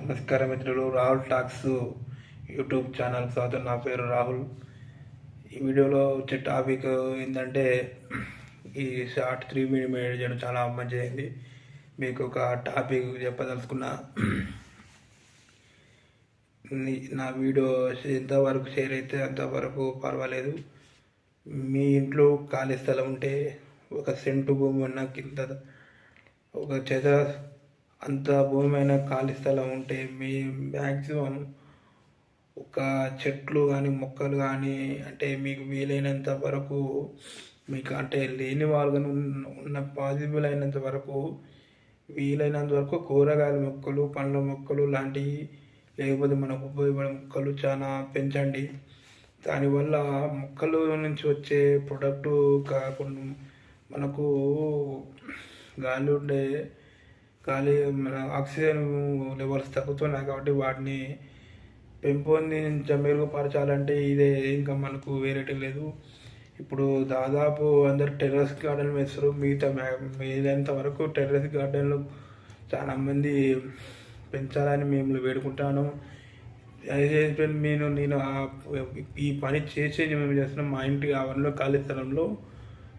నమస్కారం మిత్రులు, Rahul talks YouTube channel స్వాగతం. నా పేరు రాహుల్. ఈ వీడియోలో వచ్చే టాపిక్ ఏంటంటే, ఈ షార్ట్ 3 మినిట్ చేయడం చాలా మంచిదైంది. మీకు ఒక టాపిక్ చెప్పదలుచుకున్నా. నా వీడియో ఎంతవరకు షేర్ అయితే అంతవరకు పర్వాలేదు. మీ ఇంట్లో ఖాళీ స్థలం ఉంటే, ఒక సెంటు భూమి ఉన్న కింద ఒక అంత భూమి అయినా ఖాళీ స్థలం ఉంటే మీ మ్యాక్సిమం ఒక చెట్లు కానీ మొక్కలు కానీ అంటే మీకు వీలైనంత వరకు, మీకు అంటే లేని వాళ్ళు ఉన్న పాసిబుల్ అయినంత వరకు వీలైనంత వరకు కూరగాయల మొక్కలు, పండ్ల మొక్కలు లాంటివి, లేకపోతే మనకు ఉపయోగపడే మొక్కలు చాలా పెంచండి. దానివల్ల మొక్కల నుంచి వచ్చే ప్రొడక్టు కాకుండా మనకు గాలి మన ఆక్సిజన్ లెవెల్స్ తగ్గుతున్నాయి. కాబట్టి వాటిని మెరుగుపరచాలంటే ఇదే, ఇంకా మనకు వేరేటి లేదు. ఇప్పుడు దాదాపు అందరు టెర్రస్ గార్డెన్ వేస్తారు. వీలైనంత వరకు టెర్రస్ గార్డెన్లు చాలామంది పెంచాలని మేము వేడుకుంటాను. దయచేసి నేను ఈ పని మేము చేస్తున్నాం. మా ఇంటి ఆవరణలో ఖాళీ స్థలంలో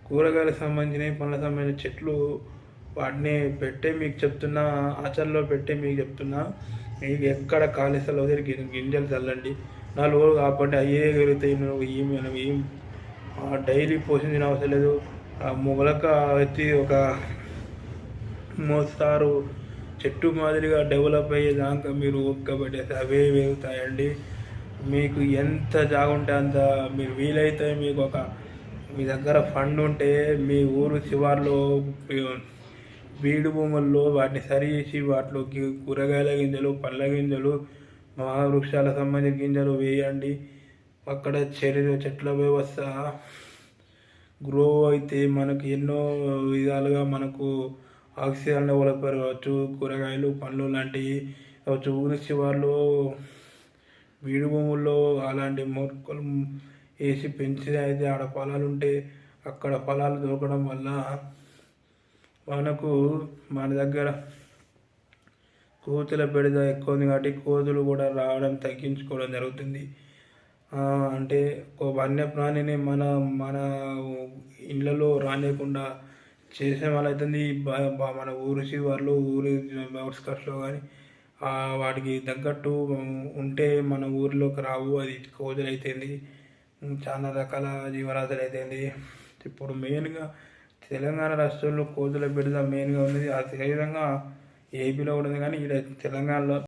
కూరగాయలకు సంబంధించినవి, పండ్లకు సంబంధించిన చెట్లు వాటిని పెట్టే మీకు చెప్తున్నా, ఆచరణలో పెట్టే మీకు చెప్తున్నా. మీకు ఎక్కడ ఖాళీ స్థలం వదిలి గింజలు చల్లండి. 4 రోజులు కాబట్టి అయ్యే ఎగురుతాయి. ఏం డైలీ పోషించిన అవసరం లేదు. మొలక ఎత్తి ఒక మోస్తారు చెట్టు మాదిరిగా డెవలప్ అయ్యేదాకా మీరు ఒక్కబెట్టేసి అవే వేగుతాయండి. మీకు ఎంత జాగుంటే అంత, మీరు వీలైతే మీకు మీ దగ్గర ఫండ్ ఉంటే మీ ఊరు శివార్లో బీడు భూముల్లో వాటిని సరి చేసి వాటిలోకి కూరగాయల గింజలు, పళ్ళ గింజలు, మహావృక్షాలకు సంబంధించిన గింజలు వేయండి. అక్కడ చెట్ల వ్యవస్థ గ్రో అయితే మనకు ఎన్నో విధాలుగా మనకు ఆక్సిజన్ లెవెల్ పెరగవచ్చు. కూరగాయలు, పండ్లు లాంటివి కావచ్చు. ఊరి శివార్లో బీడు భూముల్లో అలాంటి మొక్కలు వేసి పెంచి అయితే ఆడ పొలాలు ఉంటే అక్కడ పొలాలు దొరకడం వల్ల మనకు మన దగ్గర కోతుల బెడద ఎక్కువ ఉంది. కాబట్టి కోతులు కూడా రావడం తగ్గించుకోవడం జరుగుతుంది. అంటే ఒక వన్యప్రాణిని మన ఇళ్ళలో రానియకుండా చేసే వాళ్ళైతుంది. మన ఊరి శివార్లు, ఊరి అవుట్స్కట్స్లో కానీ వాటికి తగ్గట్టు ఉంటే మన ఊరిలోకి రావు. అది కోతులు అయితేంది, చాలా రకాల జీవరాశులు అయితేంది. ఇప్పుడు మెయిన్గా తెలంగాణ రాష్ట్రంలో కోతుల బెడద మెయిన్గా ఉన్నది. అదేవిధంగా ఏపీలో కూడా ఉంది, కానీ ఇక్కడ తెలంగాణలో